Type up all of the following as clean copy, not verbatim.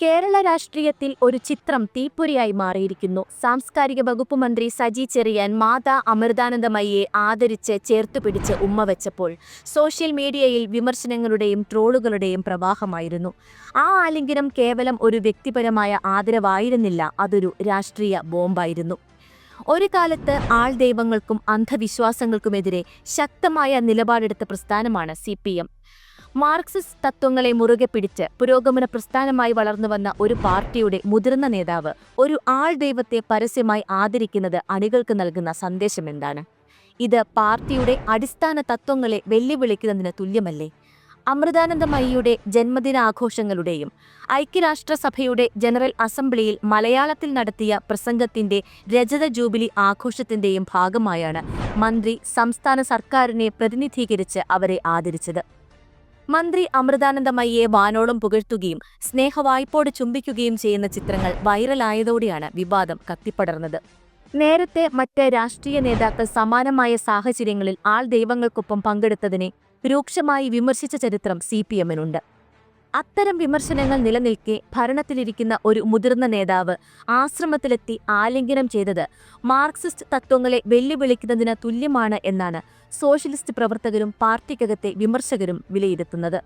കേരള രാഷ്ട്രീയത്തിൽ ഒരു ചിത്രം തീപ്പൊരിയായി മാറിയിരിക്കുന്നു. സാംസ്കാരിക വകുപ്പ് മന്ത്രി സജി ചെറിയാൻ മാതാ അമൃതാനന്ദമയിയെ ആദരിച്ച് ചേർത്തുപിടിച്ച് ഉമ്മ വെച്ചപ്പോൾ സോഷ്യൽ മീഡിയയിൽ വിമർശനങ്ങളുടെയും ട്രോളുകളുടെയും പ്രവാഹമായിരുന്നു. ആ ആലിംഗനം കേവലം ഒരു വ്യക്തിപരമായ ആദരവായിരുന്നില്ല, അതൊരു രാഷ്ട്രീയ ബോംബായിരുന്നു. ഒരു കാലത്ത് ആൾദൈവങ്ങൾക്കും അന്ധവിശ്വാസങ്ങൾക്കുമെതിരെ ശക്തമായ നിലപാടെടുത്ത പ്രസ്ഥാനമാണ് CPM. മാർക്സിസ്റ്റ് തത്വങ്ങളെ മുറുകെ പിടിച്ച് പുരോഗമന പ്രസ്ഥാനമായി വളർന്നുവന്ന ഒരു പാർട്ടിയുടെ മുതിർന്ന നേതാവ് ഒരു ആൾദൈവത്തെ പരസ്യമായി ആദരിക്കുന്നത് അണികൾക്ക് നൽകുന്ന സന്ദേശമെന്താണ്? ഇത് പാർട്ടിയുടെ അടിസ്ഥാന തത്വങ്ങളെ വെല്ലുവിളിക്കുന്നതിന് തുല്യമല്ലേ? അമൃതാനന്ദമയിയുടെ ജന്മദിനാഘോഷങ്ങളുടെയും ഐക്യരാഷ്ട്രസഭയുടെ ജനറൽ അസംബ്ലിയിൽ മലയാളത്തിൽ നടത്തിയ പ്രസംഗത്തിന്റെ രജത ജൂബിലി ആഘോഷത്തിന്റെയും ഭാഗമായാണ് മന്ത്രി സംസ്ഥാന സർക്കാരിനെ പ്രതിനിധീകരിച്ച് അവരെ ആദരിച്ചത്. മന്ത്രി അമൃതാനന്ദമയിയെ വാനോളം പുകഴ്ത്തുകയും സ്നേഹവായ്പോട് ചുംബിക്കുകയും ചെയ്യുന്ന ചിത്രങ്ങൾ വൈറലായതോടെയാണ് വിവാദം കത്തിപ്പടർന്നത്. നേരത്തെ മറ്റ് രാഷ്ട്രീയ നേതാക്കൾ സമാനമായ സാഹചര്യങ്ങളിൽ ആൾദൈവങ്ങൾക്കൊപ്പം പങ്കെടുത്തതിനെ രൂക്ഷമായി വിമർശിച്ച ചരിത്രം CPMനുണ്ട്. അത്തരം വിമർശനങ്ങൾ നിലനിൽക്കെ ഭരണത്തിലിരിക്കുന്ന ഒരു മുതിർന്ന നേതാവ് ആശ്രമത്തിലെത്തി ആലിംഗനം ചെയ്തത് മാർക്സിസ്റ്റ് തത്വങ്ങളെ വെല്ലുവിളിക്കുന്നതിന് തുല്യമാണ് എന്നാണ് സോഷ്യലിസ്റ്റ് പ്രവർത്തകരും പാർട്ടിക്കകത്തെ വിമർശകരും വിലയിരുത്തുന്നത്.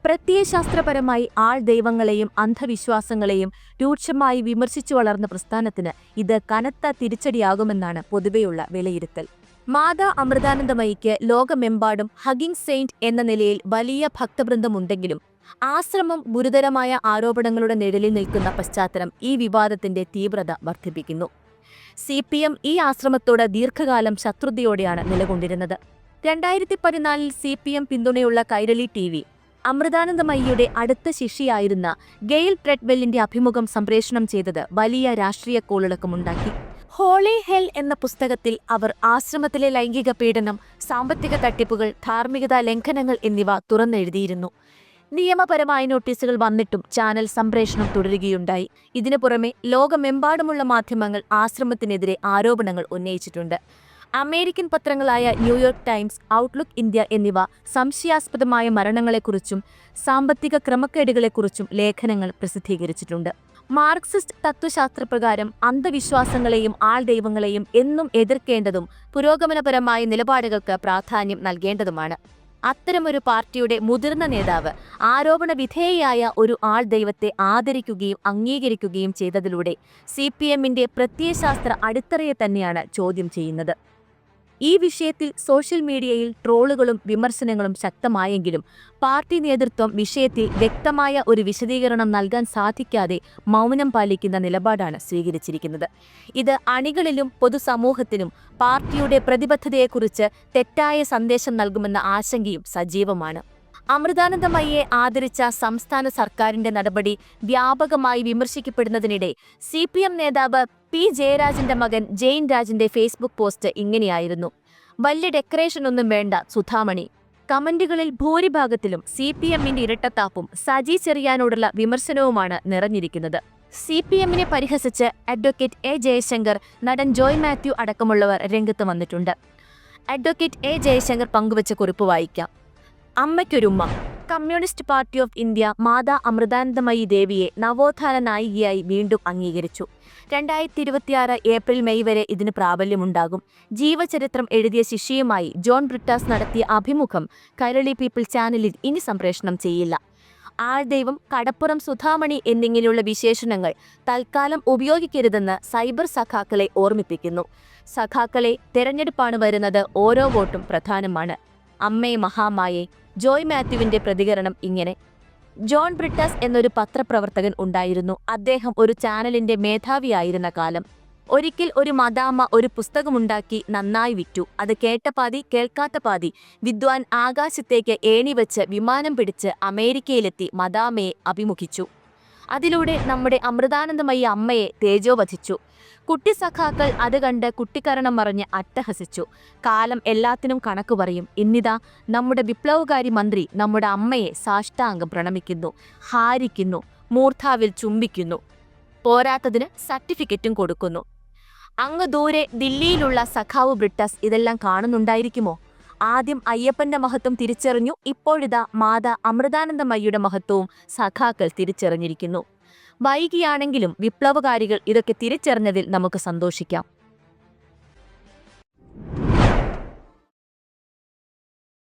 പ്രത്യയശാസ്ത്രപരമായി ആൾദൈവങ്ങളെയും അന്ധവിശ്വാസങ്ങളെയും രൂക്ഷമായി വിമർശിച്ചു വളർന്ന പ്രസ്ഥാനത്തിന് ഇത് കനത്ത തിരിച്ചടിയാകുമെന്നാണ് പൊതുവെയുള്ള വിലയിരുത്തൽ. മാതാ അമൃതാനന്ദമയിക്ക് ലോകമെമ്പാടും ഹഗിംഗ് സെയിന്റ് എന്ന നിലയിൽ വലിയ ഭക്തവൃന്ദമുണ്ടെങ്കിലും ആശ്രമം ഗുരുതരമായ ആരോപണങ്ങളുടെ നിഴലിൽ നിൽക്കുന്ന പശ്ചാത്തലം ഈ വിവാദത്തിന്റെ തീവ്രത വർദ്ധിപ്പിക്കുന്നു. CPM ഈ ആശ്രമത്തോട് ദീർഘകാലം ശത്രുതയോടെയാണ് നിലകൊണ്ടിരുന്നത്. 2014 CPM പിന്തുണയുള്ള കൈരളി TV അമൃതാനന്ദമയിയുടെ അടുത്ത ശിഷ്യയായിരുന്ന ഗെയിൽ ട്രെഡ്വെല്ലിന്റെ അഭിമുഖം സംപ്രേഷണം ചെയ്തത് വലിയ രാഷ്ട്രീയ കോളിളക്കമുണ്ടാക്കി. ഹോളി ഹെൽ എന്ന പുസ്തകത്തിൽ അവർ ആശ്രമത്തിലെ ലൈംഗിക പീഡനം, സാമ്പത്തിക തട്ടിപ്പുകൾ, ധാർമ്മികതാ ലംഘനങ്ങൾ എന്നിവ തുറന്നെഴുതിയിരുന്നു. നിയമപരമായ നോട്ടീസുകൾ വന്നിട്ടും ചാനൽ സംപ്രേഷണം തുടരുകയുണ്ടായി. ഇതിനു പുറമെ ലോകമെമ്പാടുമുള്ള മാധ്യമങ്ങൾ ആശ്രമത്തിനെതിരെ ആരോപണങ്ങൾ ഉന്നയിച്ചിട്ടുണ്ട്. അമേരിക്കൻ പത്രങ്ങളായ ന്യൂയോർക്ക് ടൈംസ്, ഔട്ട്ലുക്ക് ഇന്ത്യ എന്നിവ സംശയാസ്പദമായ മരണങ്ങളെക്കുറിച്ചും സാമ്പത്തിക ക്രമക്കേടുകളെക്കുറിച്ചും ലേഖനങ്ങൾ പ്രസിദ്ധീകരിച്ചിട്ടുണ്ട്. മാർക്സിസ്റ്റ് തത്വശാസ്ത്രപ്രകാരം അന്ധവിശ്വാസങ്ങളെയും ആൾദൈവങ്ങളെയും എന്നും എതിർക്കേണ്ടതും പുരോഗമനപരമായ നിലപാടുകൾക്ക് പ്രാധാന്യം നൽകേണ്ടതുമാണ്. അത്തരമൊരു പാർട്ടിയുടെ മുതിർന്ന നേതാവ് ആരോപണ വിധേയയായ ഒരു ആൾദൈവത്തെ ആദരിക്കുകയും അംഗീകരിക്കുകയും ചെയ്തതിലൂടെ CPMന്റെ പ്രത്യയശാസ്ത്ര അടിത്തറയെ തന്നെയാണ് ചോദ്യം ചെയ്യുന്നത്. ഈ വിഷയത്തിൽ സോഷ്യൽ മീഡിയയിൽ ട്രോളുകളും വിമർശനങ്ങളും ശക്തമായെങ്കിലും പാർട്ടി നേതൃത്വം വിഷയത്തിൽ വ്യക്തമായ ഒരു വിശദീകരണം നൽകാൻ സാധിക്കാതെ മൗനം പാലിക്കുന്ന നിലപാടാണ് സ്വീകരിച്ചിരിക്കുന്നത്. ഇത് അണികളിലും പൊതുസമൂഹത്തിനും പാർട്ടിയുടെ പ്രതിബദ്ധതയെക്കുറിച്ച് തെറ്റായ സന്ദേശം നൽകുമെന്ന ആശങ്കയും സജീവമാണ്. അമൃതാനന്ദമയിയെ ആദരിച്ച സംസ്ഥാന സർക്കാരിന്റെ നടപടി വ്യാപകമായി വിമർശിക്കപ്പെടുന്നതിനിടെ CPM നേതാവ് P. ജയരാജന്റെ മകൻ ജെയിൻ രാജിന്റെ ഫേസ്ബുക്ക് പോസ്റ്റ് ഇങ്ങനെയായിരുന്നു: വലിയ ഡെക്കറേഷനൊന്നും വേണ്ട സുധാമണി. കമന്റുകളിൽ ഭൂരിഭാഗത്തിലും CPMന്റെ ഇരട്ടത്താപ്പും സജി ചെറിയാനോടുള്ള വിമർശനവുമാണ് നിറഞ്ഞിരിക്കുന്നത്. CPMനെ പരിഹസിച്ച് അഡ്വക്കേറ്റ് A. ജയശങ്കർ, നടൻ ജോയ് മാത്യു അടക്കമുള്ളവർ രംഗത്ത് വന്നിട്ടുണ്ട്. Advocate A. ജയശങ്കർ പങ്കുവച്ച കുറിപ്പ് വായിക്കാം. അമ്മയ്ക്കൊരുമ്മ. Communist party of India Mata Amritanandamayi ദേവിയെ നവോത്ഥാന നായികയായി വീണ്ടും അംഗീകരിച്ചു. 2026 ഏപ്രിൽ മെയ് വരെ ഇതിന് പ്രാബല്യമുണ്ടാകും. ജീവചരിത്രം എഴുതിയ ശിഷ്യയുമായി ജോൺ ബ്രിട്ടാസ് നടത്തിയ അഭിമുഖം കൈരളി പീപ്പിൾ ചാനലിൽ ഇനി സംപ്രേഷണം ചെയ്യില്ല. ആൾദൈവം, കടപ്പുറം സുധാമണി എന്നിങ്ങനെയുള്ള വിശേഷണങ്ങൾ തൽക്കാലം ഉപയോഗിക്കരുതെന്ന് സൈബർ സഖാക്കളെ ഓർമ്മിപ്പിക്കുന്നു. സഖാക്കളെ, തെരഞ്ഞെടുപ്പാണ് വരുന്നത്, ഓരോ വോട്ടും പ്രധാനമാണ്. അമ്മേ മഹാമായേ. ജോയ് മാത്യുവിന്റെ പ്രതികരണം ഇങ്ങനെ: ജോൺ ബ്രിട്ടാസ് എന്നൊരു പത്രപ്രവർത്തകൻ ഉണ്ടായിരുന്നു. അദ്ദേഹം ഒരു ചാനലിന്റെ മേധാവിയായിരുന്ന കാലം. ഒരിക്കൽ ഒരു മദാമ്മ ഒരു പുസ്തകമുണ്ടാക്കി നന്നായി വിറ്റു. അത് കേട്ട പാതി കേൾക്കാത്ത പാതി വിദ്വാൻ ആകാശത്തേക്ക് ഏണിവച്ച് വിമാനം പിടിച്ച് അമേരിക്കയിലെത്തി മദാമ്മയെ അഭിമുഖിച്ചു. അതിലൂടെ നമ്മുടെ അമൃതാനന്ദമയി അമ്മയെ തേജോവധിച്ചു. കുട്ടി സഖാക്കൾ അത് കണ്ട് കുട്ടിക്കരണം മറിഞ്ഞ് അട്ടഹസിച്ചു. കാലം എല്ലാത്തിനും കണക്ക് പറയും. ഇന്നിതാ നമ്മുടെ വിപ്ലവകാരി മന്ത്രി നമ്മുടെ അമ്മയെ സാഷ്ടാംഗം പ്രണമിക്കുന്നു, ഹാരിക്കുന്നു, മൂർധാവിൽ ചുംബിക്കുന്നു. പോരാത്തതിന് സർട്ടിഫിക്കറ്റും കൊടുക്കുന്നു. അങ്ങ് ദൂരെ ദില്ലിയിലുള്ള സഖാവ് ബ്രിട്ടാസ് ഇതെല്ലാം കാണുന്നുണ്ടായിരിക്കുമോ? ആദ്യം അയ്യപ്പന്റെ മഹത്വം തിരിച്ചറിഞ്ഞു. ഇപ്പോഴിതാ മാതാ അമൃതാനന്ദമയിയുടെ മഹത്വവും സഖാക്കൾ തിരിച്ചറിഞ്ഞിരിക്കുന്നു. വൈകിയാണെങ്കിലും വിപ്ലവകാരികൾ ഇതൊക്കെ തിരിച്ചറിഞ്ഞതിൽ നമുക്ക് സന്തോഷിക്കാം.